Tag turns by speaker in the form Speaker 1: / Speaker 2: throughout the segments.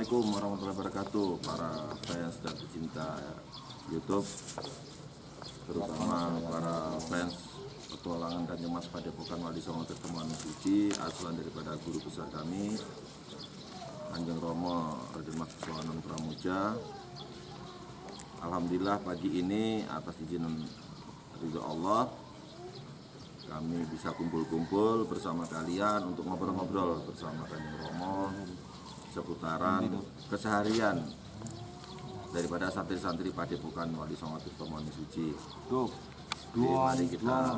Speaker 1: Assalamualaikum warahmatullahi wabarakatuh para fans dan pecinta YouTube, terutama para fans petualangan Kanjeng Mas Padepokan Wali Songo Tirtonadi Suci, asuhan daripada guru besar kami Kanjeng Romo Raden Mas Sowanon Pramuja. Alhamdulillah pagi ini atas izin ridho Allah kami bisa kumpul-kumpul bersama kalian untuk ngobrol-ngobrol bersama Kanjeng Romo seputaran keseharian daripada santri-santri Padepokan Wali Songo Tirtonadi Suci. Jadi mari kita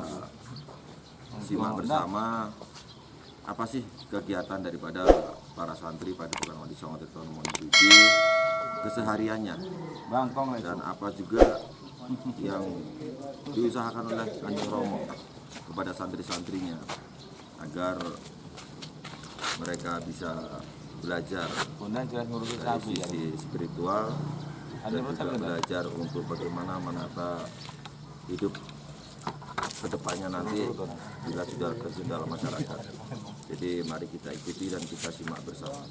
Speaker 1: simak bersama apa sih kegiatan daripada para santri Padepokan Wali Songo Tirtonadi Suci kesehariannya, dan apa juga yang diusahakan oleh Kanjeng Romo kepada santri-santrinya agar mereka bisa belajar dari sisi spiritual dan juga belajar untuk bagaimana menata hidup kedepannya nanti bila sudah terjun dalam masyarakat. Jadi mari kita ikuti dan kita simak bersama.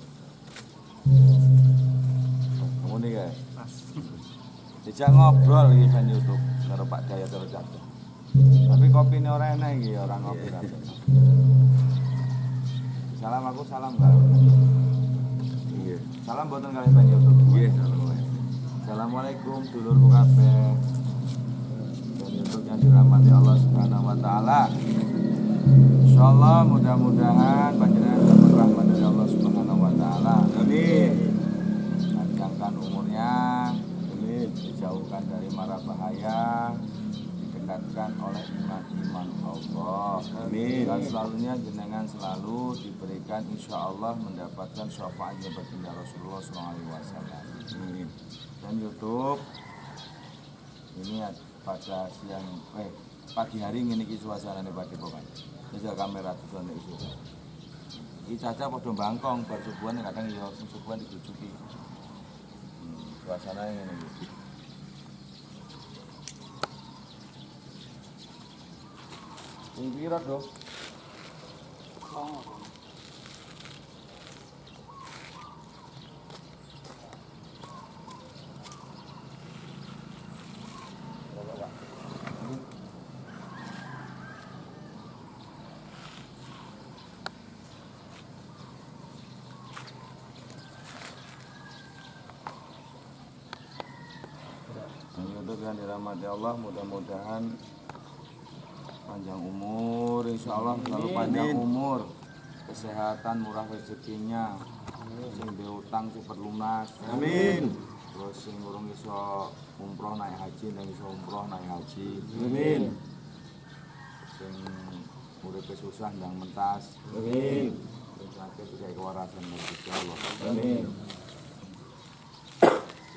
Speaker 2: Kamu nih guys, dijak ngobrol di YouTube karo Pak Dayat terus jatuh. Tapi kopi ini orang enak iki, orang ngopi kabeh. Salam aku salam Mbak. Iya. Salam buatan kalian di YouTube.
Speaker 1: Iya,
Speaker 2: Assalamualaikum dulurku kabeh. Dan YouTube yang dirahmati Allah Subhanahu wa taala. Insyaallah mudah-mudahan panjenengan dapat rahmat dari Allah Subhanahu wa taala.
Speaker 1: Amin.
Speaker 2: Panjangkan umurnya, dijauhkan dari mara bahaya, didekatkan oleh iman-iman Allah.
Speaker 1: Amin.
Speaker 2: Dan selalunya jenengan selalu diberikan insya Allah mendapatkan syafaatnya baginda Rasulullah SAW.
Speaker 1: Amin.
Speaker 2: Dan YouTube ini pada pagi hari ini suasana di Padepokan. Bisa kamera tuh nih isu. Iki caca padha bangkong bar subuhan kadang ya subuhan dijujuki. Suasana ngene iki. Ini pira, Dok? Untuk yang dirahmati Allah, mudah-mudahan panjang umur, insya Allah selalu panjang umur, kesehatan, murah rezekinya, sing diutang cepat lunas.
Speaker 1: Amin.
Speaker 2: Terus sing urung iso umroh naik haji, dan iso umroh naik haji.
Speaker 1: Amin.
Speaker 2: Sing uripe susah ndang mentas.
Speaker 1: Amin.
Speaker 2: Sing sakit dikai kewarasan dari Gusti Allah.
Speaker 1: Amin.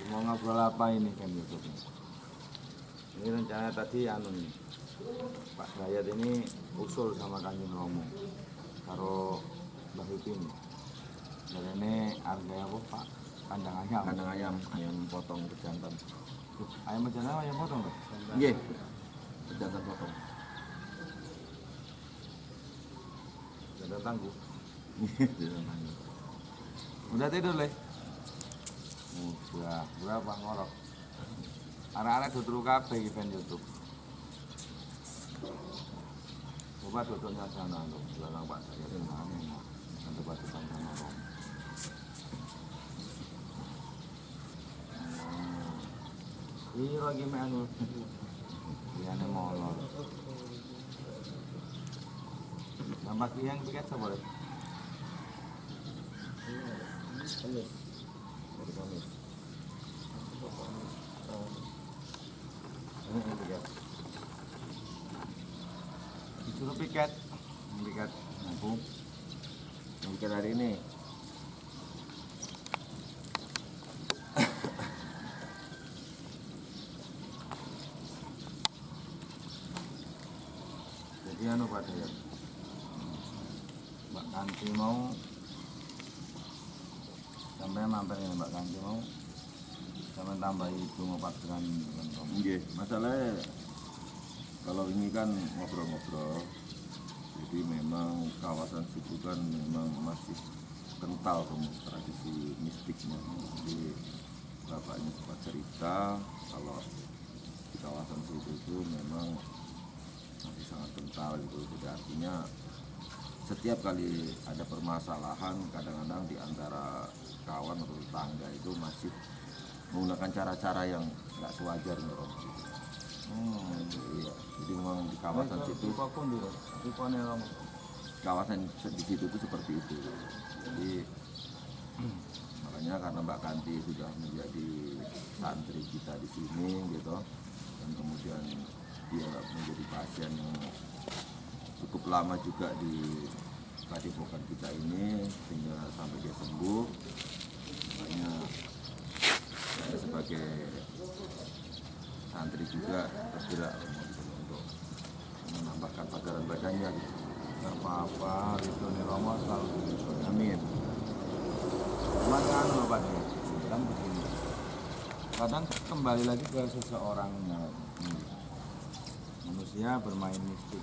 Speaker 2: Mau ngobrol apa ini kan YouTube? Ini rencana tadi nih. Pak Dayat ini usul sama Kanjeng Romo karo Mbah Hipin. Dan ini harga apa Pak? Kandang ayam.
Speaker 1: Kandang ayam, ayam potong pejantan.
Speaker 2: Ayam pejantan ayam potong Pak?
Speaker 1: Nggih. Pejantan potong.
Speaker 2: Pejantan tangguh. Udah tidur Le? Udah, berapa ngorok? Arek-arek duduk kabeh event YouTube. Coba duduknya sana loh, belakang Pak Dayat ini. Nanti batu sama Romo. Iya lagi main loh. Ini molor. Tambah yang piket boleh. Dari kami. Disuruh piket mampu
Speaker 1: Mungkin hari ini.
Speaker 2: jadi anu Pak Dayat, Mbak Kanti mau sampai mampir ya Mbak Kanti mau sampai tambahi itu mau patungan dengan kamu.
Speaker 1: Nggih, masalahnya kalau ini kan ngobrol-ngobrol. Jadi memang kawasan situ kan memang masih kental tradisi mistiknya. Jadi bapaknya sempat cerita kalau di kawasan situ itu memang masih sangat kental gitu. Jadi artinya setiap kali ada permasalahan kadang-kadang di antara kawan atau tetangga itu masih menggunakan cara-cara yang nggak sewajarnya Romo. Iya, jadi memang di kawasan situ kawasan di situ itu seperti itu. Jadi makanya karena Mbak Kanti sudah menjadi santri kita di sini gitu, dan kemudian dia menjadi pasien yang cukup lama juga di padepokan kita ini sehingga sampai dia sembuh. Makanya saya sebagai santri juga bergerak untuk menambahkan padaran badannya gitu.
Speaker 2: Gak apa-apa, itu nih Romo selalu begitu.
Speaker 1: Amin.
Speaker 2: Cuman kan loh Pak Dek, kan begini. Kadang kembali lagi ke seseorangnya. Manusia bermain mistik.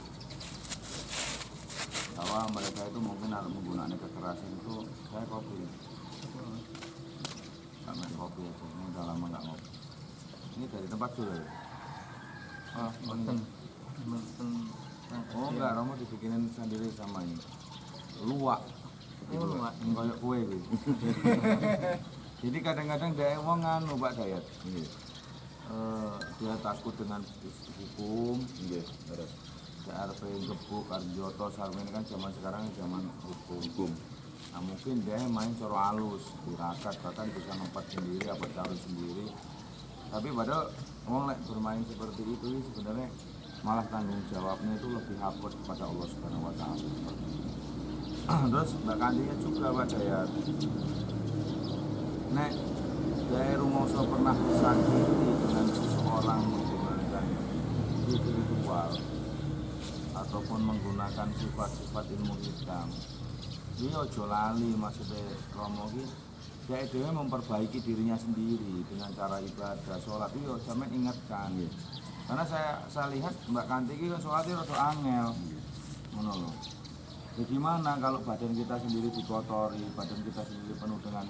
Speaker 2: Bahwa mereka itu mungkin harus menggunakan kekerasan itu. Saya kopi. Gak main kopi aja, ini udah lama gak ngopi. Ini dari tempat dulu ya? Oh, oh enggak, Romo dibikinin sendiri sama ini luwak.
Speaker 3: Luwak.
Speaker 2: Kayak kue gitu. Jadi kadang-kadang dia wong anu Pak Dayat. Dia takut dengan hukum.
Speaker 1: Iya, beres.
Speaker 2: CRP gebuk, Arjoto, Sarmin kan zaman sekarang zaman hukum. Nah mungkin dia main coro halus, tirakat, bahkan bisa nempat sendiri, apa cari sendiri. Tapi padahal wong lek bermain seperti itu sebenarnya malah tanggung jawabnya itu lebih hapus kepada Allah Subhanahu wa taala. Terus Mbak Kandinya juga Pak Dayat. Nek dari rumoso pernah disakiti dengan seseorang menggunakan ritual ataupun menggunakan sifat-sifat ilmu hitam. Ini ojo lali maksudnya Romo ki dia itu memperbaiki dirinya sendiri dengan cara ibadah, sholat itu sampai ingatkan. Karena saya lihat Mbak Kanti ini sholatnya rada angel. Menolak. Bagaimana kalau badan kita sendiri dikotori, badan kita sendiri penuh dengan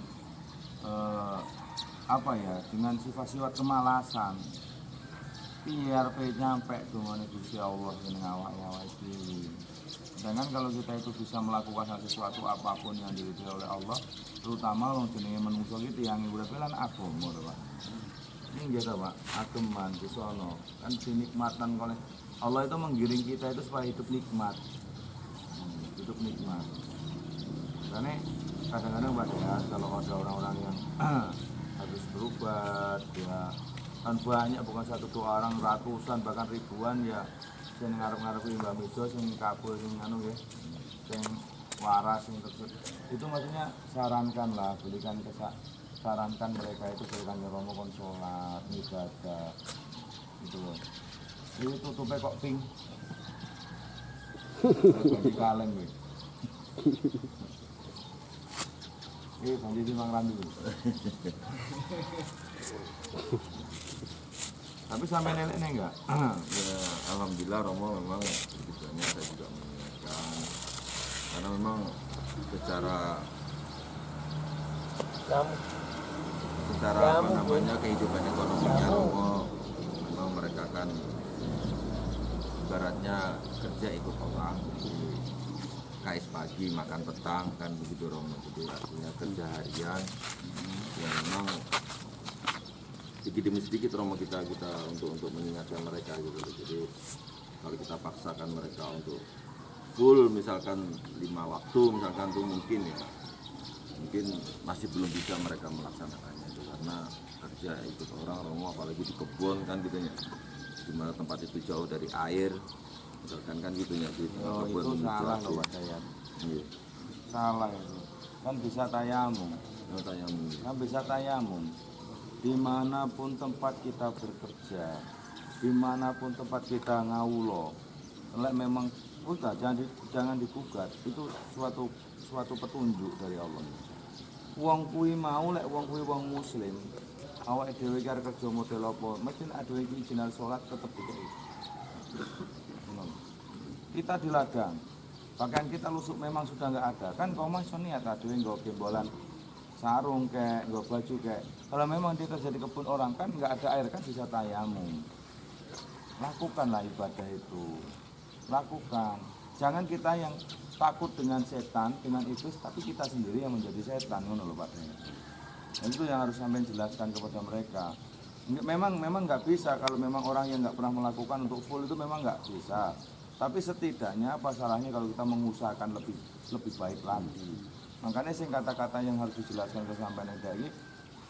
Speaker 2: dengan sifat-sifat kemalasan. PRP nyampe dengan Gusti Allah dengan awal-awal ini. Sedangkan kalau kita itu bisa melakukan sesuatu apapun yang diridhoi oleh Allah, terutama wong jenenge menungso iki tiyang uripe lan agama to, Pak. Ini gitu Pak, ageman di sono kan dinikmatan oleh Allah itu menggiring kita itu supaya hidup nikmat. Hidup nikmat. Karena kadang-kadang Pak ya, kalau ada orang-orang yang habis berobat ya kan banyak, bukan satu dua orang, ratusan bahkan ribuan ya sing ngarep-ngarep Mbak Mejo sing kabul sing anu nggih sing waras sing tersebut. Itu maksudnya sarankanlah, sarankan mereka itu berikan Romo kon sholat, ibadah gitu loh. Itu tutupnya kok pink. Jadi kaleng gue. Ini banjir di Mang Randu. Tapi sampai neneknya enggak?
Speaker 1: Ya, alhamdulillah Romo memang tujuannya saya juga mengingatkan karena memang secara kehidupan ekonominya Romo memang mereka kan ibaratnya kerja ikut orang, jadi kais pagi makan petang kan begitu Romo. Jadi artinya kerja harian yang memang sedikit demi sedikit Romo kita untuk mengingatkan mereka gitu. Jadi kalau kita paksakan mereka untuk full misalkan 5 waktu misalkan tuh mungkin masih belum bisa mereka melaksanakannya itu karena kerja ikut orang Romo, apalagi di kebun kan gitu ya, dimana tempat itu jauh dari air misalkan kan gitu ya di
Speaker 2: Itu salah loh Pak Dayat.
Speaker 1: Iya.
Speaker 2: Salah itu. Kan bisa tayamum. Kan bisa tayamum. Dimanapun tempat kita bekerja, dimanapun tempat kita ngawulo, lek memang udah jangan digugat, itu suatu petunjuk dari Allah. Wong kuwi mau lek wong kuwi wong muslim, awake dhewe karo kerja model apa, mesti nek dhewe iki jenal salat tetep dikai. Kita di ladang, Pakaian kita lusuk memang sudah nggak ada. Kan kau mah iso niat ada yang nggo gembolan sarung kayak nggo baju kayak. Kalau memang dia kerja di kebun orang kan nggak ada air kan bisa tayamum. Lakukanlah ibadah itu. Lakukan. Jangan kita yang takut dengan setan, dengan iblis, tapi kita sendiri yang menjadi setan, ngono lho Pak. Nah, itu yang harus sampai jelaskan kepada mereka. Memang nggak bisa kalau memang orang yang nggak pernah melakukan untuk full itu memang nggak bisa. Tapi setidaknya apa salahnya kalau kita mengusahakan lebih baik lagi. Makanya sing kata-kata yang harus dijelaskan ke sampean tadi,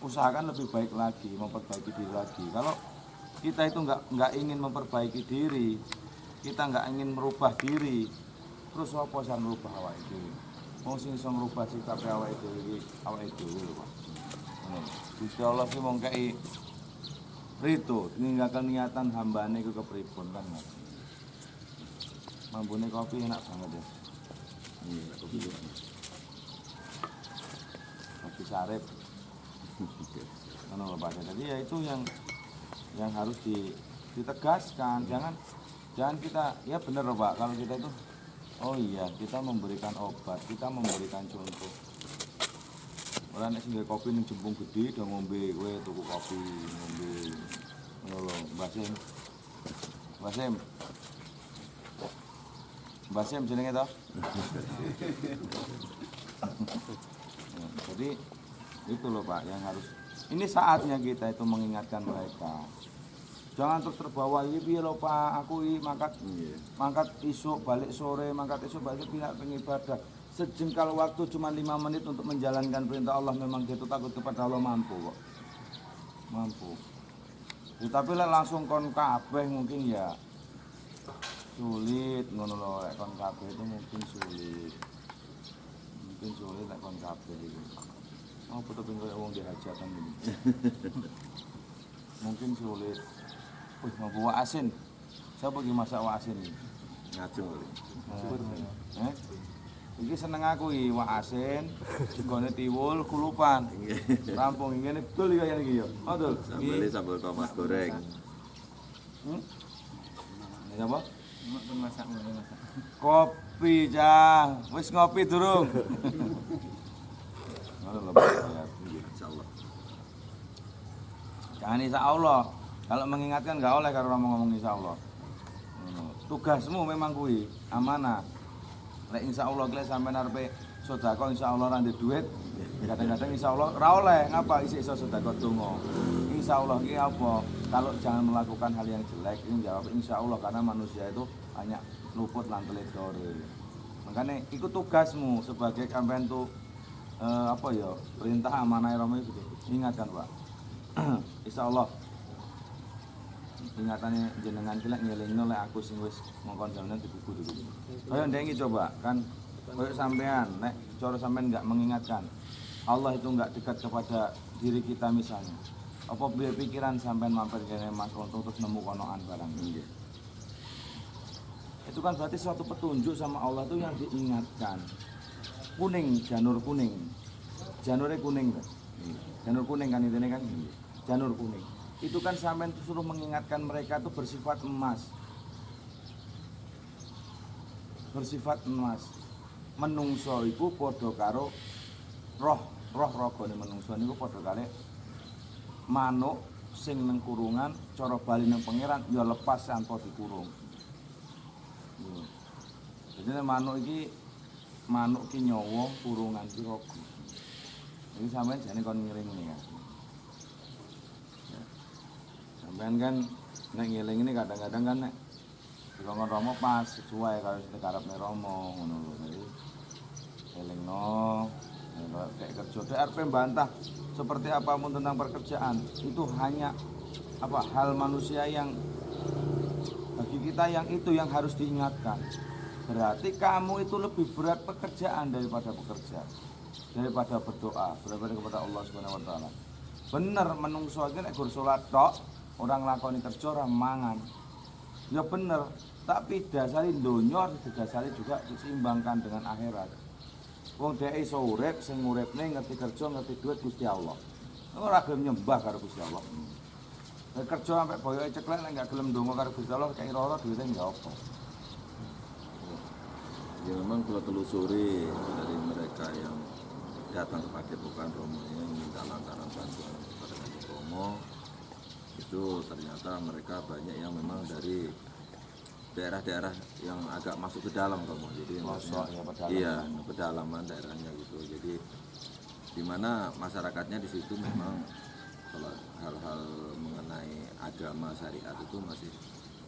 Speaker 2: usahakan lebih baik lagi, memperbaiki diri lagi. Kalau kita itu nggak ingin memperbaiki diri, kita nggak ingin merubah diri, terus apa sih merubah awak itu? Mau sing iso merubah sikap awak itu lho Pak. Gusti Allah sih mau kei rito, meninggalkan niatan hambane iku kepripun kan Mas. Mambune kopi enak banget ya.
Speaker 1: Iya, kopi.
Speaker 2: Kopi sarep. Ngono lho Pak. Jadi ya itu yang harus ditegaskan. Jangan kita, ya bener loh Pak, kalau kita itu oh iya, kita memberikan obat, kita memberikan contoh. Orang nek sing kopi ning jempung gede do ngombe, kowe tuku kopi ngombe. Ngono lho, Mbah Sim. Mbah Sim jenenge to? Jadi itu loh Pak yang harus. Ini saatnya kita itu mengingatkan mereka. Jangan terus terbawa iki piye lho Pak, aku iki mangkat isuk balik sore, mangkat isuk balik pindah pengibadah. Sejengkal waktu cuma 5 menit untuk menjalankan perintah Allah, memang dia itu takut kepada Allah mampu kok. Mampu. Ya, tapi lah langsung kon kabeh mungkin ya sulit ngono lho, lek kon kabeh itu mungkin sulit. Mungkin sulit lek kon kabeh itu. Oh, betul koyo wong dihajatan ini. Mungkin sulit. Wih, mau buah asin. Siapa lagi masak wak asin ini?
Speaker 1: Ngajeng kali.
Speaker 2: Iki seneng aku iki wak asin, digone tiwul, kulupan. Rampung ngene betul iki kaya iki ya. Oh, betul.
Speaker 1: Sambel sambel tomat goreng.
Speaker 2: Ini apa?
Speaker 3: Masak.
Speaker 2: Kopi, Cah. Wis ngopi durung? Ngono lho, Pak.
Speaker 1: Insyaallah.
Speaker 2: Jangan insya Allah. Kalau mengingatkan nggak oleh kalau ngomong insya Allah. Tugasmu memang kuwi amanah. Lek insya Allah kalian sampai narpe sodako insya Allah rantai duit. Kadang-kadang insya Allah rawleh ngapa isi sodako dongo. Insya Allah ini apa? Kalau jangan melakukan hal yang jelek ini jawab insya Allah karena manusia itu banyak luput lan teledore. Makanya ikut tugasmu sebagai kampen tuh apa ya perintah amanah Romo itu ingatkan Pak. Insya Allah ingatannya jenengan kilek ngelingno lek aku sing wis ngongkon jalan di buku dulu. Ayo ndengi coba kan koyo sampean nek cara sampean enggak mengingatkan Allah itu enggak dekat kepada diri kita misalnya. Apa biar pikiran sampean mampir kene Mas Untung terus nemu konoan barang ini. Itu kan berarti suatu petunjuk sama Allah itu yang diingatkan. Kuning, janur kuning. Janurnya kuning kan? Janur kuning kan ini kan? Janur kuning. Itu kan sampean suruh mengingatkan mereka itu bersifat emas. Bersifat emas. Menungso iku padha karo roh ragane menungso niku padha karo manuk sing nang kurungan cara bali nang pangeran ya lepas tanpa dikurung. Jadi manuk ki nyawa kurungan ki raga. Iki sampean jane kon ngiring ngene kan. Sampean kan nek ngiling ini kadang-kadang kan nek dikongkon Romo pas sesuai karo sing karepne Romo ngono lho. Jadi elingno kayak kerja DRP bantah seperti apapun tentang pekerjaan itu hanya apa hal manusia yang bagi kita yang itu yang harus diingatkan. Berarti kamu itu lebih berat pekerjaan daripada bekerja, daripada berdoa, daripada kepada Allah Subhanahu wa taala. Bener menungso iki nek gur salat tok, orang lakoni kerja ora mangan. Ya bener, tapi dasari donya harus didasari juga diseimbangkan dengan akhirat. Wong dhek iso urip, sing uripne ngerti kerja, ngerti duit Gusti Allah. Ora gelem nyembah karo Gusti Allah. Nek kerja sampai boyoke ceklek nek gak gelem ndonga karo Gusti Allah, kaya ora duwite enggak apa.
Speaker 1: Ya memang kalau telusuri dari mereka yang datang ke Padepokan Romo ini minta lantaran bantuan kepada Kanjeng Romo, itu ternyata mereka banyak yang memang dari daerah-daerah yang agak masuk ke dalam Romo. Jadi
Speaker 2: Pelosok ya, pedalaman.
Speaker 1: iya, pedalaman daerahnya gitu. Jadi di mana masyarakatnya di situ memang kalau hal-hal mengenai agama syariat itu masih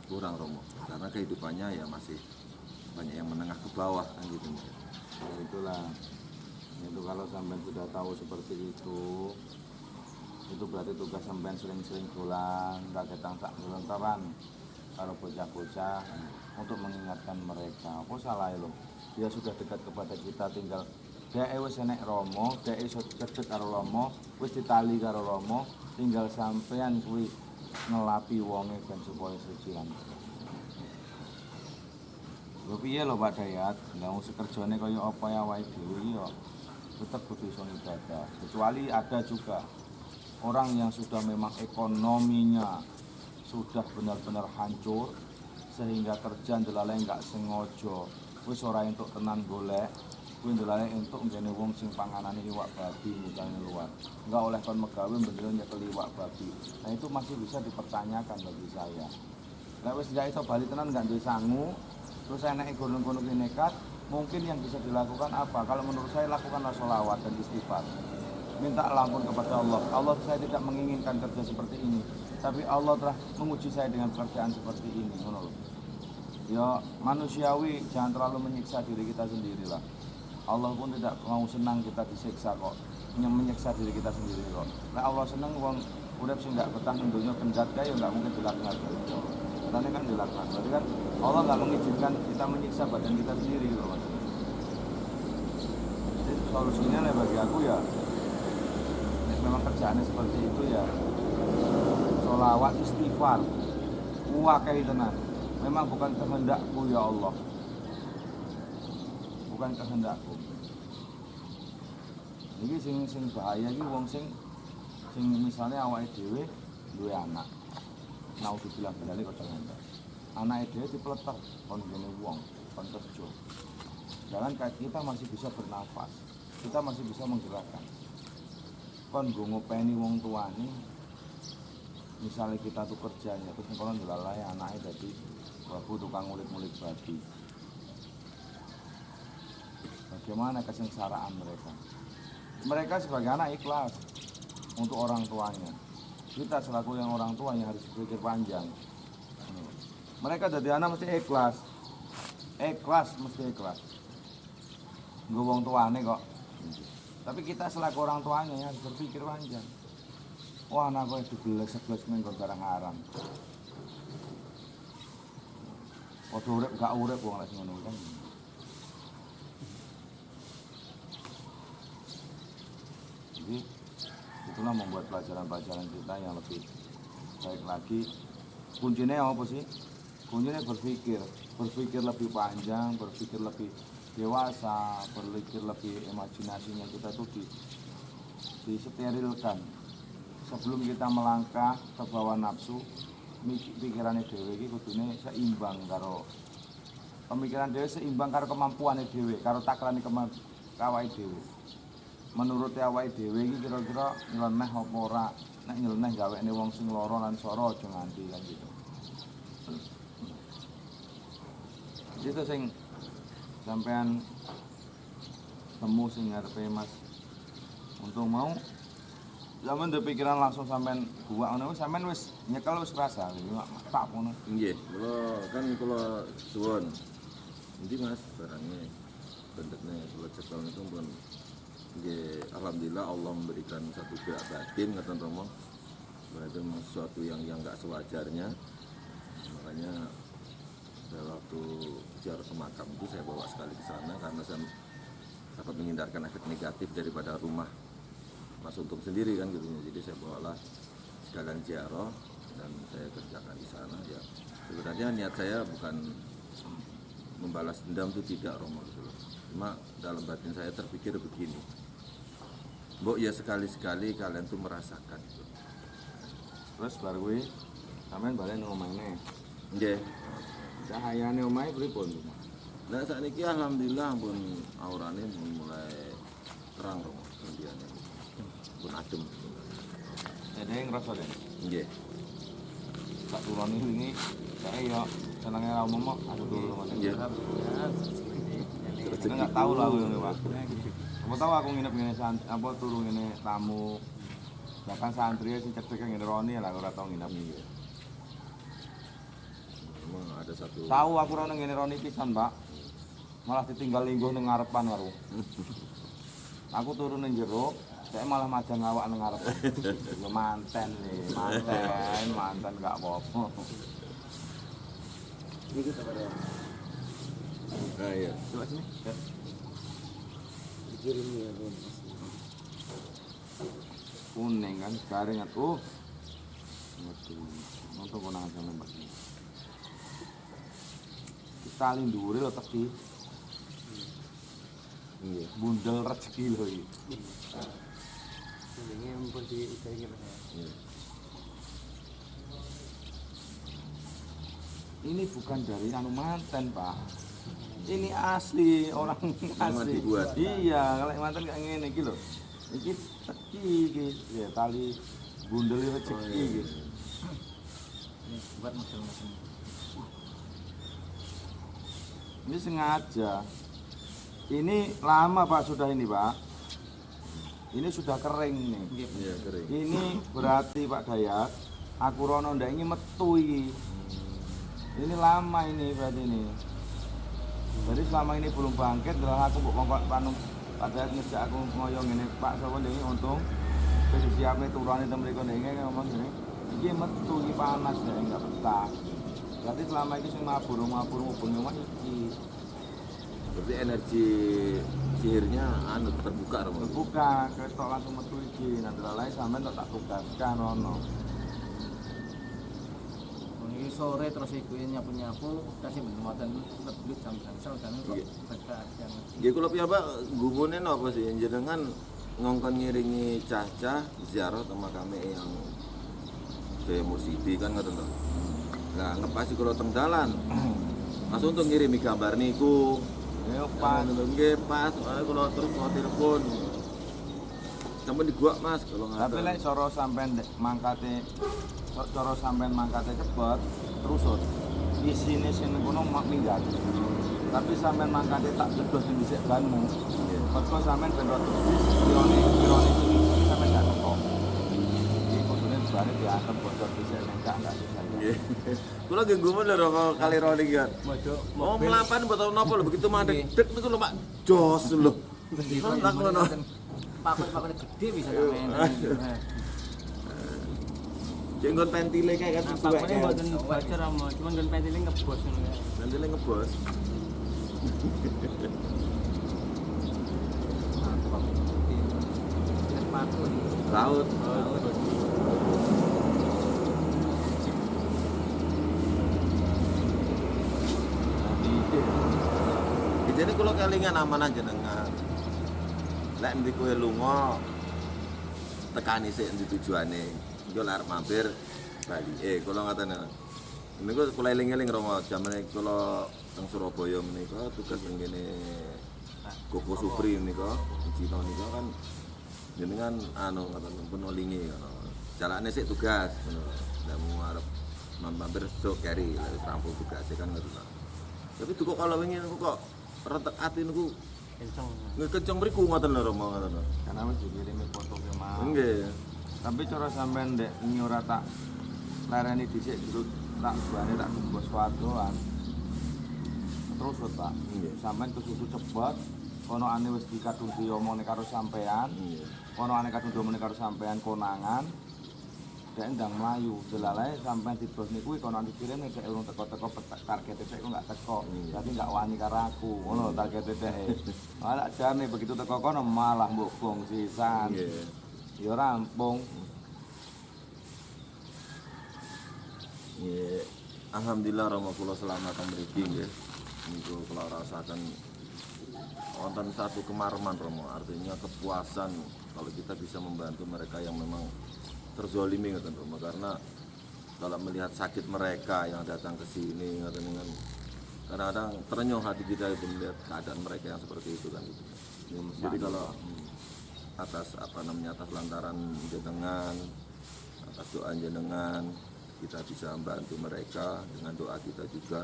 Speaker 1: kurang Romo, karena kehidupannya ya masih banyak yang menengah ke bawah kan gitu.
Speaker 2: Ya itulah, itu kalau sampean sudah tahu seperti itu berarti tugas sampean sering-sering dolan ragetang sak gelontoran kalau bocah-bocah untuk mengingatkan mereka. Apa salah lo? Dia sudah dekat kepada kita, tinggal dia wis enek Romo, dia iso cedek karo Romo, wis ditali karo Romo, tinggal sampean kuwi ngelapi wonge ben supaya suci lan. Lho piye lho Pak Dayat, lah wong sekerjane kaya apa ya awake dhewe iki ya tetep kudu iso ibadah. Kecuali ada juga orang yang sudah memang ekonominya sudah benar-benar hancur sehingga kerja ndelale enggak sengaja wis ora entuk tenan golek kuwi ndelale entuk ngene wong sing panganane iwak babi misalnya luar enggak oleh kon megawe beneran nyekel iwak babi. Nah itu masih bisa dipertanyakan bagi saya. Lah wis ndak iso bali tenan enggak duwe sangu terus enake gunung-gunung nekat, mungkin yang bisa dilakukan apa? Kalau menurut saya lakukanlah sholawat dan istighfar. Minta ampun kepada Allah. Allah, saya tidak menginginkan kerja seperti ini, tapi Allah telah menguji saya dengan pekerjaan seperti ini. Menurut ya manusiawi, jangan terlalu menyiksa diri kita sendiri lah. Allah pun tidak mau senang kita disiksa kok, menyiksa diri kita sendiri kok. Nah Allah senang wong urip sing gak betah ning donya kendhat kae ya gak mungkin dilaknat. Katanya kan dilaknat. Berarti kan Allah gak mengizinkan kita menyiksa badan kita sendiri gitu Mas. Jadi solusinya lah bagi aku ya memang kerjaannya seperti itu ya sholawat istighfar wakai tenan. Memang bukan kehendakku ya Allah, bukan kehendakku. Ini sing bahaya iki wong sing misalnya awake dhewe duwe anak naudzubillah balik kok jangan anake dhewe dipletek kon ngene wong kon kerja. Jangan kayak kita masih bisa bernafas, kita masih bisa menggerakkan. Kon nggo ngopeni wong tuane, misalnya kita tuh kerjanya terus kalau ngelalai anaknya jadi babu tukang ngulik-ngulik babi. Bagaimana kesengsaraan mereka? Mereka sebagai anak ikhlas untuk orang tuanya. Kita selaku yang orang tuanya harus berpikir panjang. Mereka jadi anak mesti ikhlas, mesti ikhlas. Nggo wong tuane kok. Tapi kita selaku orang tuanya harus berpikir panjang. Wah anakku itu geles-geles menggon barang haram. Padha urip gak urip wong lek ngono kan. Jadi itulah membuat pelajaran-pelajaran kita yang lebih baik lagi. Kuncinya apa sih? Kuncinya berpikir lebih panjang, berpikir lebih dewasa, berpikir lebih imajinasinya kita tuh disterilkan. Sebelum kita melangkah ke bawah nafsu, pikirannya dewe iki kudune seimbang karo pemikiran dewe, seimbang karo kemampuannya dewe, karo takrane awake dewe. Menurut awake dhewe iki kira-kira nyeleneh apa ora, nek nyeleneh gawekne wong sing lara lan sora aja nganti kan gitu. Itu sing sampean temu sing ngarepe Mas. Untung mau zaman duwe pikiran langsung sampean buak ngono sampean wis nyekel wis kerasa tak ngono.
Speaker 1: Nggih, kula suwun. Endi Mas barangnya bentuknya kula cekel niku pun nggih, alhamdulillah Allah memberikan satu gerak batin kata Romo. Berarti sesuatu yang enggak sewajarnya. Makanya saya waktu ziarah ke makam itu saya bawa sekali ke sana karena saya dapat menghindarkan efek negatif daripada rumah Mas Untung sendiri kan gitu. Jadi saya bawalah sekalian ziarah dan saya kerjakan di sana ya. Sebenarnya niat saya bukan membalas dendam itu tidak Romo gitu loh. Cuma dalam batin saya terpikir begini, mbok ya sekali-sekali kalian tuh merasakan gitu.
Speaker 2: Terus baru kuwi sampean balen nang omahne.
Speaker 1: Nggih.
Speaker 2: Cahayane omahe pripun?
Speaker 1: Nah saat ini alhamdulillah pun aurane pun mulai terang Romo gantiane. Pun adem.
Speaker 2: Ada yang ngerasa deh.
Speaker 1: Nggih.
Speaker 2: Tak turun ini saya ya senangnya kamu mah aku turun mas.
Speaker 1: Nggih.
Speaker 2: Kita nggak tahu lah ini pak. Kamu tahu aku nginep gini apa turun ini tamu. Bahkan santri sih cek cek ngene Roni lah aku tau nginep nih.
Speaker 1: Memang ada satu.
Speaker 2: Tahu aku ora ngene Roni pisan pak. Malah ditinggal lingguh ning ngarepan karo. Aku turun ning jero, saya malah majang awak ning ngarep. Ya manten nih, manten gak apa-apa.
Speaker 3: Ini kita pada
Speaker 1: Nah iya.
Speaker 2: Coba sini.
Speaker 3: dikirim ya Bun.
Speaker 2: Kuning kan, garing atuh. Nonton konangan sama Mbak. Kita linduri lho teki.
Speaker 1: Iya.
Speaker 2: Bundel rezeki lho iki.
Speaker 3: Ini ampun di ikannya Pak.
Speaker 1: Iya.
Speaker 2: Ini bukan dari anu manten, Pak. Ini asli orang asli.
Speaker 1: dibuat.
Speaker 2: Iya, kalau manten kayak ngene iki lho. Iki teki iki, ya tali bundel rezeki iki.
Speaker 3: Ini buat macam-macam.
Speaker 2: Ini sengaja. Ini lama Pak sudah ini Pak. Ini sudah kering nih.
Speaker 1: Iya kering.
Speaker 2: Ini berarti Pak Dayat, aku rono ndak ini metu iki. Ini lama ini berarti ini. Jadi selama ini belum bangkit, adalah aku mbok kongkon panung Pak Dayat ngejak aku ngoyo ngene Pak sapa ndek untung wis siapne turune tem mriko ndek ngomong ngene. Iki metu iki panas ya enggak betah. Berarti selama ini sing mabur-mabur bengi omah iki.
Speaker 1: Berarti energi sihirnya anu terbuka Romo.
Speaker 2: Terbuka, ketok langsung metu iki. Nanti lain sampean tak tugaskan rono.
Speaker 3: Ini sore terus ikuin nyapu-nyapu, kasih bener-bener lebih jam cancel dan kok
Speaker 1: Iya.
Speaker 3: berkat yang
Speaker 1: Nggih kula piyambak gumune napa sih jenengan ngongkon ngiringi cah-cah ziarah ke makame yang Jaya Mursidi kan ngoten to. Lah ngepasi kula teng dalan. Langsung untuk ngirimi gambar niku.
Speaker 2: Ya pas.
Speaker 1: Nggih pas, kula terus mau telepon. Sampai di gua Mas kalau nggak
Speaker 2: Tapi lek cara sampean mangkate cara sampean mangkate cepet terusut. Isine sing kono mak minggat. Tapi sampean mangkate tak jedos sing dhisik banmu. Mergo sampean ben rotus pirone iki sampean gak teko. Iki kudune bare dianggap bocor dhisik nek gak susah.
Speaker 1: Nggih. Kula nggih gumun lho kok kali roli iki kan.
Speaker 3: mojo
Speaker 1: Mau melapan botol nopo lho begitu mandek dek niku lho Pak. Jos lho. Lah ngono.
Speaker 3: pakut gede bisa sampean.
Speaker 1: Jenggon pentile kayak kan suwek.
Speaker 3: Pakutnya mboten baca ramo, cuman kan pentile ngebos ngono ya.
Speaker 1: Pentile ngebos.
Speaker 3: Pakut.
Speaker 1: Laut. Jadi kalau kelingan amanah jenengan. Lek ndi kowe lunga tekani sik endi tujuane. Yo arep mampir Bali. Kula ngaten. Niku kula eling-eling Romo jamane kula teng Surabaya menika tugas teng kene Koko Supri menika Cina nika kan jenengan anu ngaten pun olingi ngono. Jalane sik tugas ngono. Lek mau arep mampir sok keri lek rampung tugas kan ngono. Tapi tuh kok kalau wingi niku kok retek ati niku
Speaker 3: Kenceng.
Speaker 1: kenceng mriku ngoten lho Romo ngoten lho.
Speaker 2: Karena wis dikirimi foto ke mau.
Speaker 1: Nggih.
Speaker 2: Tapi cara sampean ndek ini ora tak lereni dhisik dulu tak buane tak bungkus wadoan. Terus Pak,
Speaker 1: Nggih.
Speaker 2: sampean kesusu cepet, kono ane wis dikadung diomongne karo sampean,
Speaker 1: Nggih.
Speaker 2: kono ane kadung diomongne karo sampean konangan. Dek ndang mlayu, delalae sampean dibos niku kono dikirim nek urung teko-teko target sik kok enggak teko. Berarti enggak wani karo aku. Ngono target teh. Malah jane begitu teko kono malah mbok bong sisan.
Speaker 1: Nggih.
Speaker 2: Ya rampung.
Speaker 1: Nggih. Alhamdulillah Romo kula selamat teng mriki nggih. Niku kula rasakan wonten satu kemarman Romo, artinya kepuasan kalau kita bisa membantu mereka yang memang terzolimi ngoten Romo, karena kalau melihat sakit mereka yang datang ke sini ngoten dengan kadang-kadang terenyuh hati kita itu melihat keadaan mereka yang seperti itu kan gitu. Jadi kalau atas atas lantaran jenengan, atas doa jenengan, kita bisa membantu mereka dengan doa kita juga,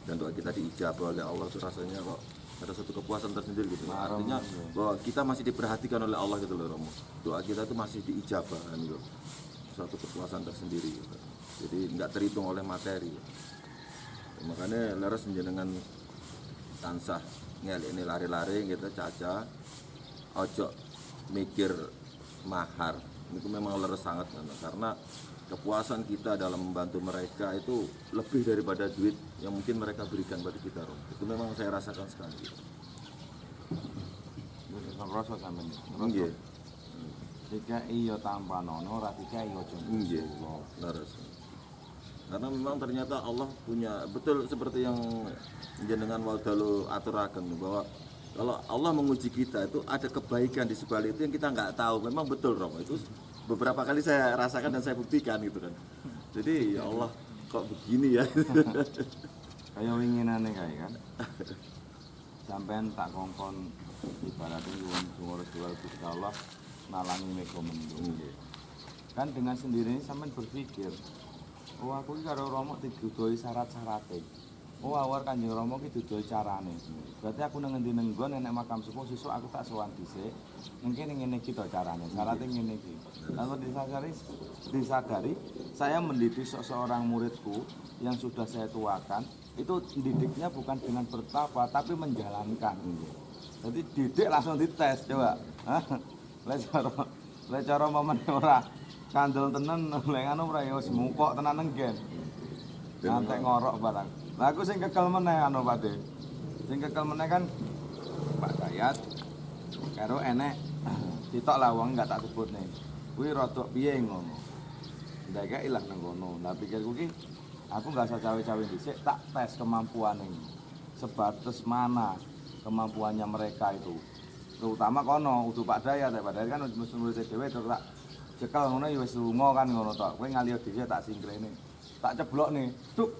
Speaker 1: dan doa kita diijabah oleh Allah, itu rasanya kok ada satu kepuasan tersendiri gitu. Artinya bahwa kita masih diperhatikan oleh Allah gitu loh Romo. Doa kita itu masih diijabah kan gitu. Suatu kepuasan tersendiri gitu. Jadi nggak terhitung oleh materi. Makanya leres jenengan tansah ini lari-lari gitu caca ojo mikir mahar. Itu memang leres sangat karena kepuasan kita dalam membantu mereka itu lebih daripada duit yang mungkin mereka berikan pada kita, Rom. Itu memang saya rasakan sekali.
Speaker 2: Bisa ngerasa sampean.
Speaker 1: Nggih.
Speaker 2: Jika iyo tanpa nono, ratika iyo
Speaker 1: Nggih. Leres. Karena memang ternyata Allah punya betul seperti yang jenengan wadalu aturaken bahwa kalau Allah menguji kita itu ada kebaikan di sebalik itu yang kita nggak tahu. Memang betul, Rom. Itu beberapa kali saya rasakan dan saya buktikan gitu kan. Jadi ya Allah kok begini ya.
Speaker 2: Kayak winginane kae kan. Sampean tak kongkon ibaratnya nyuwun juwur Gusti Allah nalangi nego mendung. Kan dengan sendirinya sampean berpikir, oh aku iki karo Romo didudohi syarat-syarate. Oh awar Kanjeng Rama ki dudohi carane. Berarti aku nang ngendi nenggon nek makam sepuh sesuk aku tak sowan dhisik. Mungkin ngene iki to carane. Syaratnya ngene iki. Kalau disadari saya mendidik seseorang muridku yang sudah saya tuakan, itu didiknya bukan dengan bertapa tapi menjalankan. Jadi didik langsung dites coba. Lek cara momen ora kandel tenan lek anu ora ya wis mukok tenan nenggen. Ngantek ngorok barang. Lah aku sing kekel meneh anu Pak De. Sing kekel meneh kan Pak Dayat karo enek sitok lah wong enggak tak sebut nih. Kuwi rada piye ngono. Ndake ilang nang kono. Lah pikirku ki aku enggak usah cawe-cawe dhisik, tak tes kemampuane. Sebatas mana kemampuannya mereka itu. Terutama kono udu Pak Dayat, Pak Dayat kan mesti murid dhewe terus tak cekel ngono ya wis lunga kan ngono tok. Kowe ngaliyo dhisik tak singkrene. Tak ceblok nih. Duk.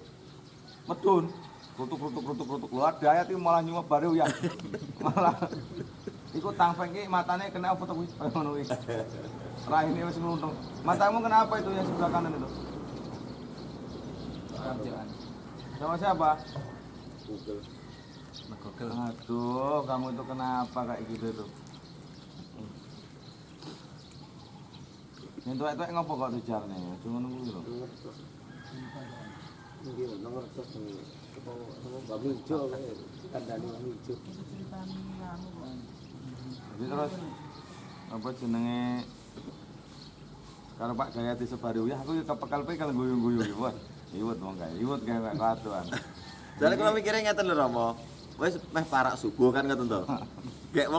Speaker 2: Medun, rutuk luar Dayat itu malah nyuwep bare ya. Malah iku tangfeng ki matane kena apa to kuwi? Ngono kuwi. Raine wis ngluntung. Matamu kenapa itu yang sebelah kanan itu?
Speaker 3: Kerjaan.
Speaker 2: Sama siapa?
Speaker 3: Google.
Speaker 2: Aduh, kamu itu kenapa kayak gitu tuh? Nyentuh-entuh ngopo kok tujarne? Cuma nunggu lho.
Speaker 4: Mungkin nomor terus babi hijau kandani babi hijau.
Speaker 2: Jadi terus apa jenenge kalau Pak Dayat disebari ya aku kepekal-pekal guyu-guyu wah iwut wong kae iwut kayak katuan.
Speaker 1: Soalnya kalau mikirnya ngeten lho Romo. Wis meh parak subuh kan ngoten to. Kayak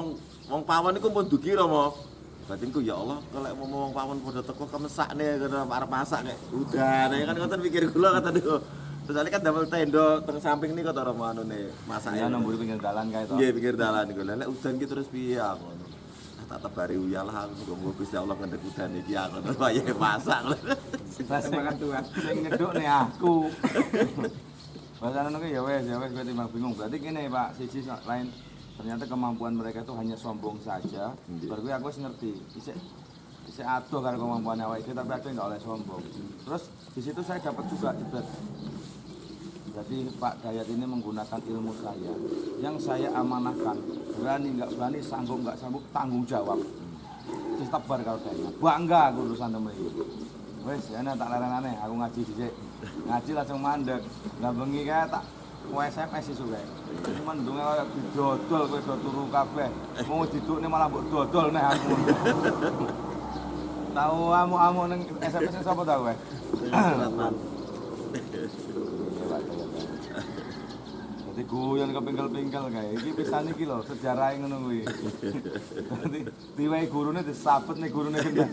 Speaker 1: wong pawon iku pun dugi Romo. Batinku ya Allah kalau mau wong pawon padha teko kemesakne kena arep masak kayak udah ya kan ngoten pikir kula kata niku. Terus kan damel tenda teng samping niku to Romo anune masake.
Speaker 2: Ya nemburi pinggir dalan kae to.
Speaker 1: Nggih pinggir dalan niku. Lek udan ki terus piye aku. Tak tebari uyalah aku muga Gusti Allah ngendek udan iki aku wayahe masak.
Speaker 3: Makan tuan.
Speaker 2: Sing ngedukne aku. Bahasa ngono ya wes kowe timbang bingung. Berarti gini Pak, siji lain ternyata kemampuan mereka itu hanya sombong saja. Baru aku wis ngerti. Isih adoh karo kemampuan awake dhewe tapi aku enggak oleh sombong. Terus di situ saya dapat juga ibad. Jadi Pak Dayat ini menggunakan ilmu saya yang saya amanahkan. Berani enggak berani, sanggup enggak sanggup, tanggung jawab. Distebar kalau Dayat. Bangga aku urusan temen iki. Wes, ya tak larang-larang aku ngaji dhisik. Ngaji langsung mandek. Lah bengi kae tak SMS isu kae. Cuman ndunge kaya didodol kowe do turu kabeh. Mau didukne malah mbok dodol neh aku. Tahu amu-amu ning SMS sapa ta kowe? Jadi guyon kepingkel-pingkel kae. Iki pisan iki lho sejarahe ngono kuwi. Dadi diwehi gurune disabet ning gurune gendang.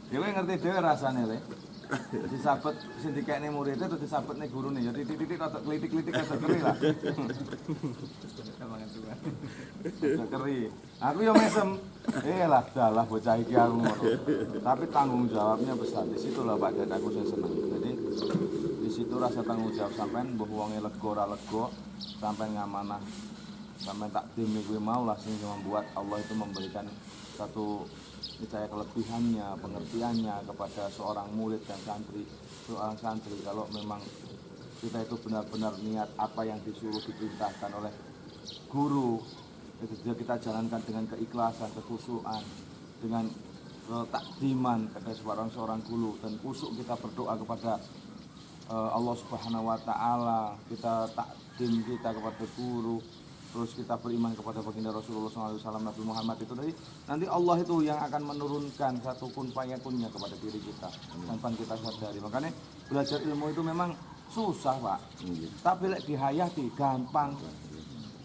Speaker 2: Ya kowe ngerti dhewe rasane le. Disabet sing dikekne muridé terus disabet ning gurune ya titik-titik rada klitik-klitik rada keri lah.
Speaker 3: Makan tuan.
Speaker 2: Rada keri. Aku ya mesem. Lah dalah bocah iki aku ngono. Tapi tanggung jawabnya besar. Di situ lah Pak Dayat aku sing seneng. Jadi di situ rasa tanggung jawab sampean mbah wonge lega ora lega sampean ngamanah sampean takdim kuwi mau lah sing membuat Allah itu memberikan satu niscaya kelebihannya, pengertiannya kepada seorang murid dan seorang santri kalau memang kita itu benar-benar niat apa yang disuruh diperintahkan oleh guru itu juga kita jalankan dengan keikhlasan, kekhusyuan, dengan takdiman kepada seorang guru dan kusuk kita berdoa kepada Allah Subhanahu wa taala, kita takdim kita kepada guru, terus kita beriman kepada baginda Rasulullah SAW, Nabi Muhammad itu dari nanti Allah itu yang akan menurunkan satu kun fayakunnya kepada diri kita tanpa kita sadari. Makanya belajar ilmu itu memang susah Pak, tapi lek dihayati gampang,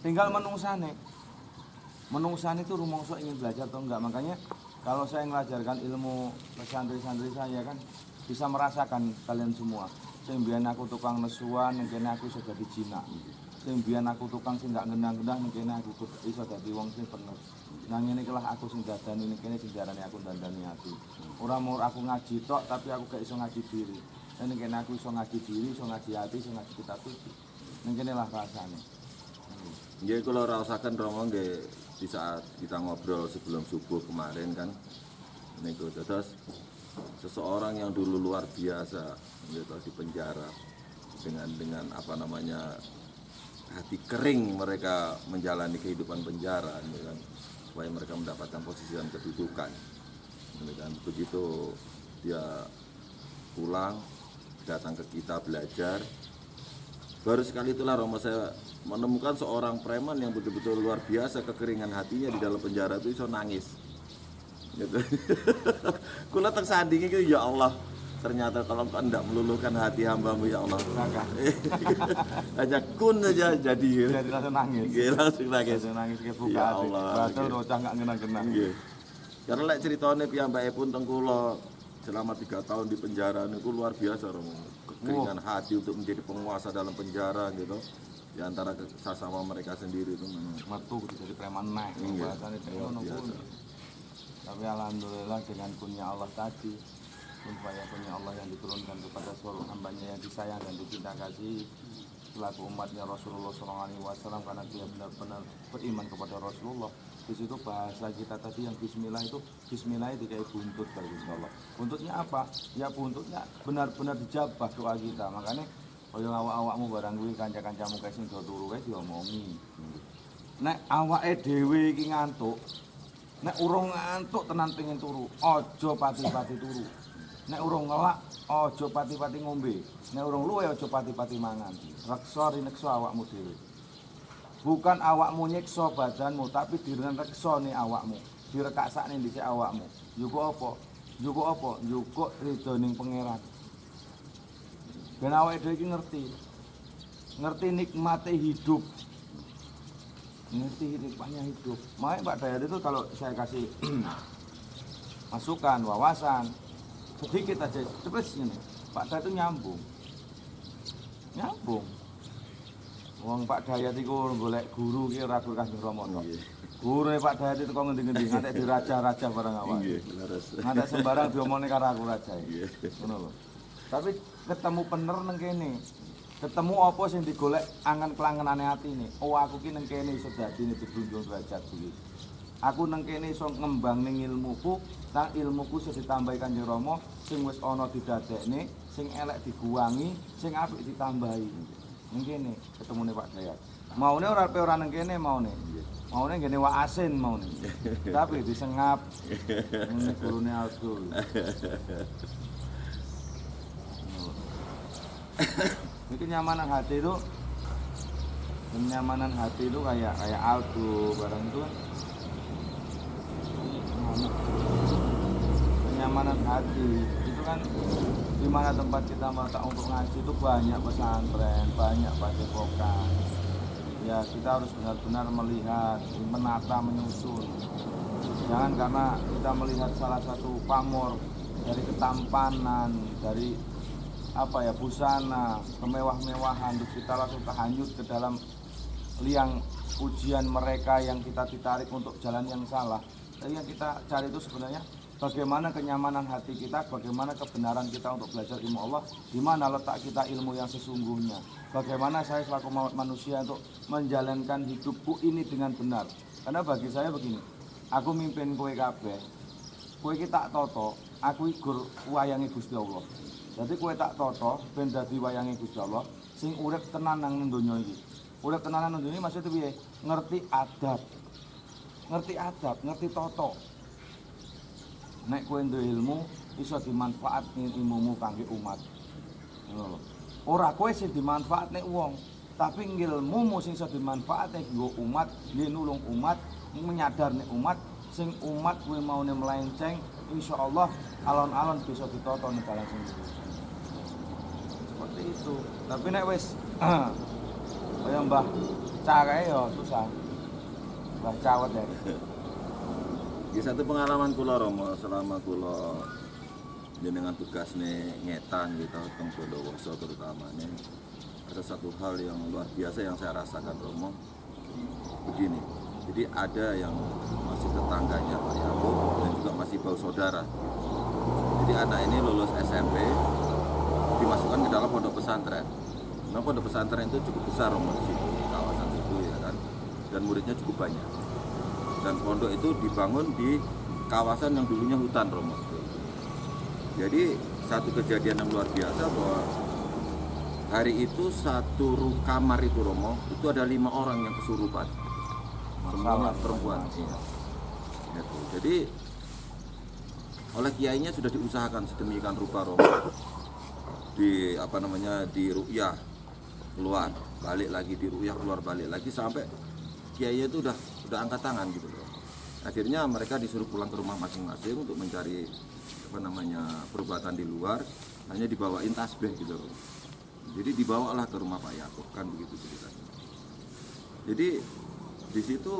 Speaker 2: tinggal menungsane itu rumongso ingin belajar atau enggak. Makanya kalau saya mengajarkan ilmu ke santri-santri saya kan bisa merasakan kalian semua. Sing biyen aku tukang nesuan, mungkin aku iso dadi jinak. Sing biyen aku tukang sing gak ngenah-ngenah, mungkin aku iso dadi wong sing bener. Nang ngene iki lah aku sing dadani ini kene sing jarane aku dandani ati. Ora mau aku ngaji tok tapi aku gak iso ngaji diri. Dan kene aku iso ngaji diri, iso ngaji ati, iso ngaji kitab suci. Ning kene lah rasane.
Speaker 1: Nggih kula rasaken Romo nggih di saat kita ngobrol sebelum subuh kemarin kan niku terus seseorang yang dulu luar biasa gitu di penjara dengan apa namanya hati kering mereka menjalani kehidupan penjara gitu kan supaya mereka mendapatkan posisi dan kedudukan gitu kan. Begitu dia pulang datang ke kita belajar, baru sekali itulah Romo saya menemukan seorang preman yang betul-betul luar biasa kekeringan hatinya di dalam penjara itu iso nangis gitu. Kula teng sandingi gitu, ya Allah ternyata kalau Engkau tidak meluluhkan hati hamba-Mu ya Allah hanya kun aja jadi gitu.
Speaker 2: Jadi langsung nangis.
Speaker 1: Langsung nangis.
Speaker 2: Langsung nangis ke buka
Speaker 1: Ya
Speaker 2: hati.
Speaker 1: Allah.
Speaker 2: Padahal rocah gak ngena-ngena.
Speaker 1: Nggih. Karena lek ceritane piyambake pun teng kula selama 3 tahun di penjara niku luar biasa Romo. Kekeringan hati untuk menjadi penguasa dalam penjara gitu. Di antara sesama mereka sendiri itu memang
Speaker 2: Metu jadi preman naik.
Speaker 1: Iya.
Speaker 2: Bahasane
Speaker 1: Luar biasa.
Speaker 2: Tapi alhamdulillah dengan punya Allah tadi, punya Allah yang diturunkan kepada seluruh hambanya yang disayang dan dicinta kasih selaku umatnya Rasulullah SAW karena dia benar-benar beriman kepada Rasulullah. Di situ bahasa kita tadi yang Bismillah itu Bismillah dikai buntut dari Allah. Buntutnya apa? Ya buntutnya benar-benar dijabah doa kita. Makanya kaya awak-awakmu barang kuwi kanca-kancamu kae sing do turu kae diomongi. Nek awake dhewe iki ngantuk, nek urung ngantuk tenan pengen turu, aja pati-pati turu. Nek urung ngelak, aja pati-pati ngombe. Nek urung luwe aja pati-pati mangan. Reksa rineksa awakmu dhewe. Bukan awakmu nyiksa badanmu, tapi direksane awakmu. Direkaksane dhisik awakmu. Yukuk apa? Yukuk apa? Yukuk ridhoning pangeran. Ben awake dhewe iki ngerti nikmate hidup. Ngerti nikmatnya hidup. Makanya Pak Dayat itu kalau saya kasih masukan, wawasan sedikit aja cepet ini Pak Dayat itu nyambung wong Pak Dayat itu golek guru ki ora guru Kanjeng Rama guru Pak Dayat itu kok ngendi-ngendi ngantek diraja-raja bareng awak ngantek sembarang diomongne karo aku raja ngono lho tapi ketemu bener nang kene ketemu apa sing digolek angan kelangenane atine oh aku ki nang kene iso dadine didunjung derajat iki aku nang kene iso ngembang ning ilmuku, nang ilmuku iso ditambahi Kanjeng Rama, sing wis ana didadekne, sing elek diguwangi, sing apik ditambahi. Ning kene ketemune Pak Dayat. Maune ora nang kene maune. Maune ngene Wak Asin maune. Tapi disengap. Ini gurune Abdul. Ini kenyamanan hati itu kayak Aldo barang itu kan. Kenyamanan hati itu kan di mana tempat kita meletak untuk ngaji itu banyak pesantren, banyak padepokan. Ya kita harus benar-benar melihat, menata, menyusun. Jangan karena kita melihat salah satu pamor dari ketampanan, dari busana, kemewah-mewahan, terus kita langsung terhanyut ke dalam liang ujian mereka yang kita ditarik untuk jalan yang salah. Jadi yang kita cari itu sebenarnya bagaimana kenyamanan hati kita, bagaimana kebenaran kita untuk belajar ilmu Allah, di mana letak kita ilmu yang sesungguhnya, bagaimana saya selaku manusia untuk menjalankan hidupku ini dengan benar. Karena bagi saya begini, aku mimpin kowe kabeh, kowe iki tak toto, aku igur wayange Gusti Allah. Jadi kowe tak toto ben dadi wayange Gusti Allah sing urip tenan nang donya iki. Urip tenan nang donya iki maksudnya piye? Ngerti adab, ngerti toto. Nek kowe duwe ilmu iso dimanfaatke ilmumu kangge umat. Ngono lho. Ora kowe sing dimanfaatne wong, tapi ilmumu sing iso dimanfaatke kanggo umat, nggih nulung umat, menyadarne umat, sing umat kowe maune melenceng, insyaallah alon-alon bisa ditata ning dalan sing lurus. Seperti itu. Tapi nek wis kaya Mbah Cakae ya susah. Mbah Cawet ya.
Speaker 1: Di satu pengalaman kula Romo selama kula jenengan tugas ngetan gitu teng Bondowoso terutamanya, ada satu hal yang luar biasa yang saya rasakan Romo. Begini, jadi ada yang masih tetangganya Pak Yakub dan juga masih bau saudara. Jadi anak ini lulus SMP dimasukkan ke dalam pondok pesantren. Nah, pondok pesantren itu cukup besar Romo di situ, kawasan situ ya kan, dan muridnya cukup banyak. Dan pondok itu dibangun di kawasan yang dulunya hutan Romo. Jadi satu kejadian yang luar biasa bahwa hari itu satu kamar itu Romo, itu ada 5 orang yang kesurupan, semuanya perempuan. Gitu. Jadi oleh kiainya sudah diusahakan sedemikian rupa Romo, di di ru'yah keluar balik lagi, di ru'yah keluar balik lagi, sampai kiainya itu udah angkat tangan gitu loh. Akhirnya mereka disuruh pulang ke rumah masing-masing untuk mencari perubatan di luar, hanya dibawain tasbih gitu loh. Jadi dibawalah ke rumah Pak Yakub, kan begitu ceritanya. Jadi di situ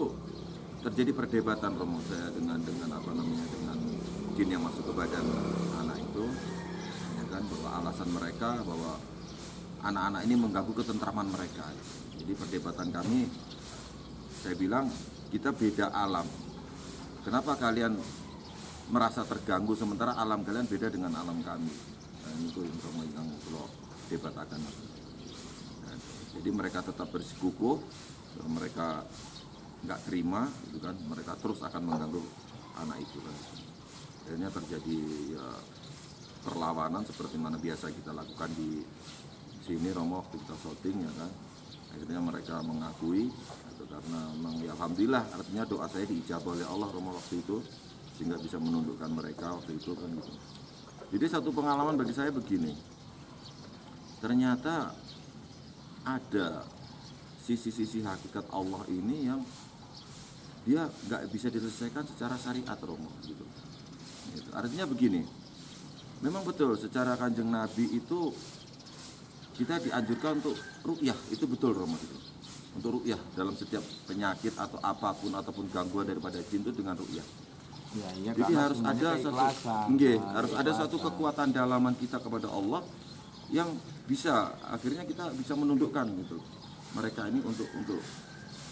Speaker 1: terjadi perdebatan Romo saya dengan dengan jin yang masuk ke badan anak itu, ya kan, bahwa alasan mereka bahwa anak-anak ini mengganggu ketentraman mereka. Jadi perdebatan kami, saya bilang kita beda alam. Kenapa kalian merasa terganggu sementara alam kalian beda dengan alam kami? Nah, itu yang kalau debatakan. Nah, jadi mereka tetap bersikukuh, mereka nggak terima, gitu kan? Mereka terus akan mengganggu anak itu kan. Akhirnya terjadi ya, perlawanan seperti mana biasa kita lakukan di sini Romo waktu kita syuting ya kan. Akhirnya mereka mengakui karena memang ya alhamdulillah, artinya doa saya diijabah oleh Allah Romo waktu itu, sehingga bisa menundukkan mereka waktu itu kan gitu. Jadi satu pengalaman bagi saya begini, ternyata ada sisi-sisi hakikat Allah ini yang dia nggak bisa diselesaikan secara syariat Romo gitu. Artinya begini, memang betul secara Kanjeng Nabi itu kita dianjurkan untuk ruqyah, itu betul Romo gitu. Untuk ruqyah dalam setiap penyakit atau apapun ataupun gangguan daripada jin itu dengan ruqyah.
Speaker 2: Ya, iya,
Speaker 1: jadi harus ada satu kekuatan dalaman kita kepada Allah yang bisa akhirnya kita bisa menundukkan gitu mereka ini untuk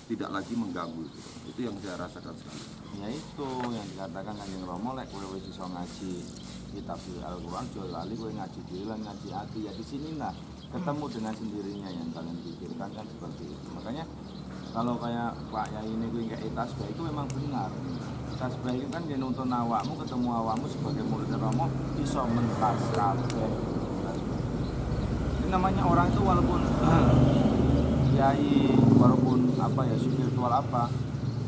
Speaker 1: tidak lagi mengganggu gitu. Itu yang saya rasakan sekali.
Speaker 2: Ya itu yang dikatakan Kanjeng Rama, lek kowe wis iso ngaji kitab Al-Qur'an jol lali kowe ngaji dilan ngaji hati, ya di sinilah ketemu dengan sendirinya yang kalian pikirkan kan seperti itu. Makanya kalau kayak Pak Yai ini gue kayak tasbih itu memang benar. Tasbih itu kan dia nuntun awakmu, ketemu awakmu sebagai murid Rama iso mentas kabeh. Ini namanya orang itu walaupun kiai, walaupun spiritual apa,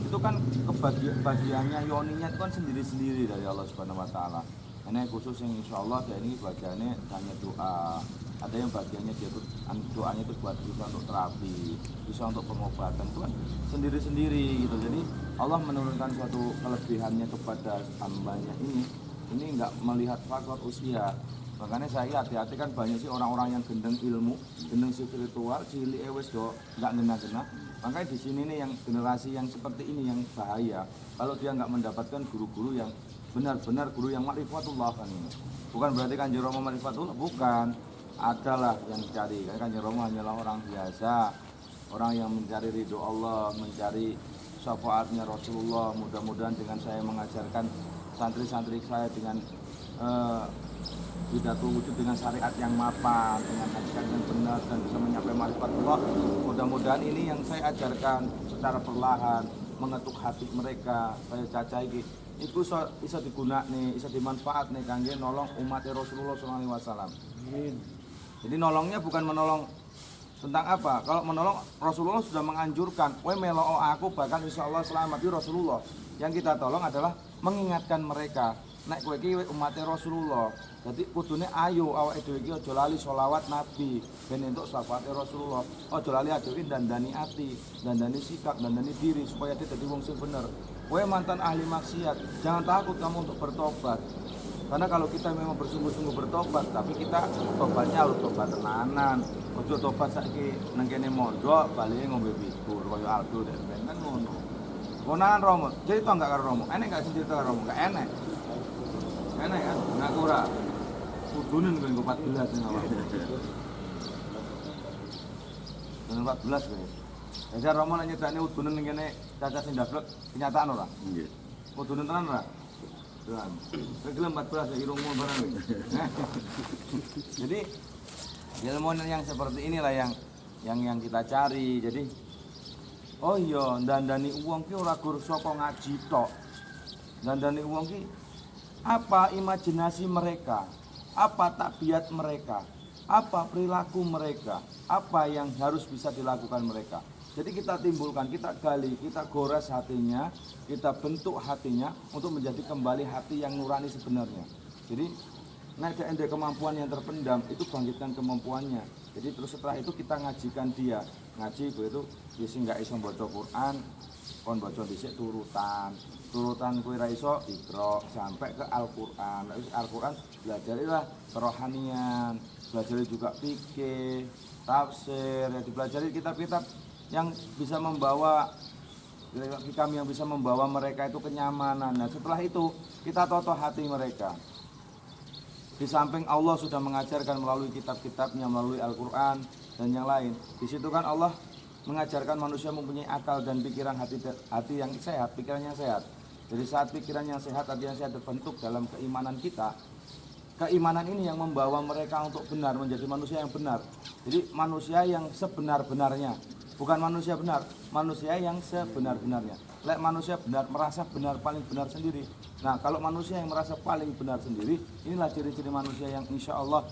Speaker 2: itu kan kebagiannya yoninya itu kan sendiri-sendiri dari Allah Subhanahu wa taala. Ini khusus yang insya Allah ya ini bagiannya hanya doa. Ada yang bagiannya dia tuh doanya itu buat bisa untuk terapi, bisa untuk pengobatan, itu kan sendiri-sendiri gitu. Jadi Allah menurunkan suatu kelebihannya kepada hambanya ini nggak melihat faktor usia. Makanya saya hati-hati, kan banyak sih orang-orang yang gendeng ilmu, gendeng spiritual, cilik wis do nggak ngena-ngena. Makanya di sini nih yang generasi yang seperti ini yang bahaya. Kalau dia nggak mendapatkan guru-guru yang benar-benar guru yang ma'rifatullah kan ini. Bukan berarti Kanjeng Rama ma'rifatullah, bukan. Adalah yang dicari. Kanjeng Rama hanyalah orang biasa, orang yang mencari ridho Allah, mencari syafaatnya Rasulullah. Mudah-mudahan dengan saya mengajarkan santri-santri saya dengan pidato wujud dengan syariat yang mapan, dengan hakikat yang benar dan bisa menyampaikan marifatullah. Mudah-mudahan ini yang saya ajarkan secara perlahan mengetuk hati mereka. Saya cacai itu bisa digunakan nih, bisa dimanfaat nih kangge nolong umat Rasulullah SAW. Jadi nolongnya bukan menolong tentang apa? Kalau menolong, Rasulullah sudah menganjurkan, "Kowe meloo aku bahkan insya Allah selamat." Itu Rasulullah. Yang kita tolong adalah mengingatkan mereka, nek kowe iki umat Rasulullah. Jadi kudune ayo awake dhewe iki aja lali sholawat Nabi, ben entuk syafaate Rasulullah. Aja lali adewe dandani ati, dandani sikap, dandani diri supaya dia jadi wong sing bener. Kowe mantan ahli maksiat, jangan takut kamu untuk bertobat. Karena kalau kita memang bersungguh-sungguh bertobat, tapi kita tobatnya harus tobat tenanan. Ojo tobat saiki nang kene mondok, bali ngombe pitur kaya Aldo dan kan ngono. Konangan Romo, cerita enggak karo Romo? Enek enggak sih cerita karo Romo? Enggak enek. Enek kan? Ngaku ora. Kudunen kowe 14 ning awak. 14 kowe. Jadi Romo nek nyedane udunen ning kene caca sing ndablek kenyataan ora?
Speaker 1: Nggih.
Speaker 2: Udunen tenan ora? Tuhan, regelem 14 ya irungmu barang. Jadi ilmu yang seperti inilah yang kita cari. Jadi oh iya, dandani uang ki ora gur saka ngaji tok. Dandani uang ki apa imajinasi mereka, apa tabiat mereka, apa perilaku mereka, apa yang harus bisa dilakukan mereka. Jadi kita timbulkan, kita gali, kita gores hatinya, kita bentuk hatinya untuk menjadi kembali hati yang nurani sebenarnya. Jadi ada kemampuan yang terpendam, itu bangkitkan kemampuannya. Jadi terus setelah itu kita ngajikan dia. Ngaji itu bisa nggak iso baca Quran, kon baca dhisik turutan kowe ra iso Iqra sampai ke Al-Qur'an. Al-Qur'an belajarilah kerohanian, belajari juga fikih, tafsir, ya dipelajari kitab-kitab yang bisa membawa kami yang bisa membawa mereka itu kenyamanan. Nah, setelah itu kita toto hati mereka. Di samping Allah sudah mengajarkan melalui kitab-kitabnya, melalui Al-Quran dan yang lain. Di situ kan Allah mengajarkan manusia mempunyai akal dan pikiran hati yang sehat, pikiran yang sehat. Jadi saat pikiran yang sehat, hati yang sehat terbentuk dalam keimanan kita, keimanan ini yang membawa mereka untuk benar, menjadi manusia yang benar. Jadi manusia yang sebenar-benarnya. Bukan manusia benar, manusia yang sebenar-benarnya. Lek manusia benar, merasa benar, paling benar sendiri. Nah, kalau manusia yang merasa paling benar sendiri, inilah ciri-ciri manusia yang insya Allah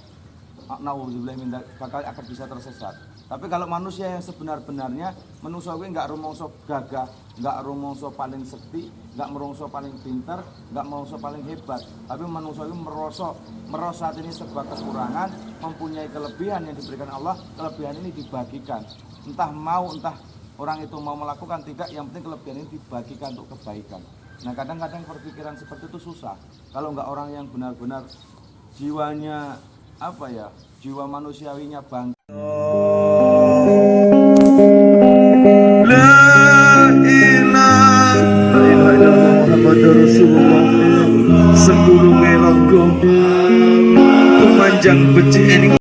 Speaker 2: bakal akan bisa tersesat. Tapi kalau manusia yang sebenar-benarnya, manusia ini nggak rumongso gagah, nggak rumongso paling sekti, nggak merongso paling pintar, nggak merongso paling hebat. Tapi manusia ini merasa ini sebuah kekurangan, mempunyai kelebihan yang diberikan Allah, kelebihan ini dibagikan. Entah orang itu mau melakukan tidak, yang penting kelebihan ini dibagikan untuk kebaikan. Nah, kadang-kadang perpikiran seperti itu susah. Kalau nggak orang yang benar-benar jiwanya jiwa manusiawinya bangkit.
Speaker 5: La ilaha illallah Muhammadur Rasulullah. Seguru ngelonggo, pemanjang beci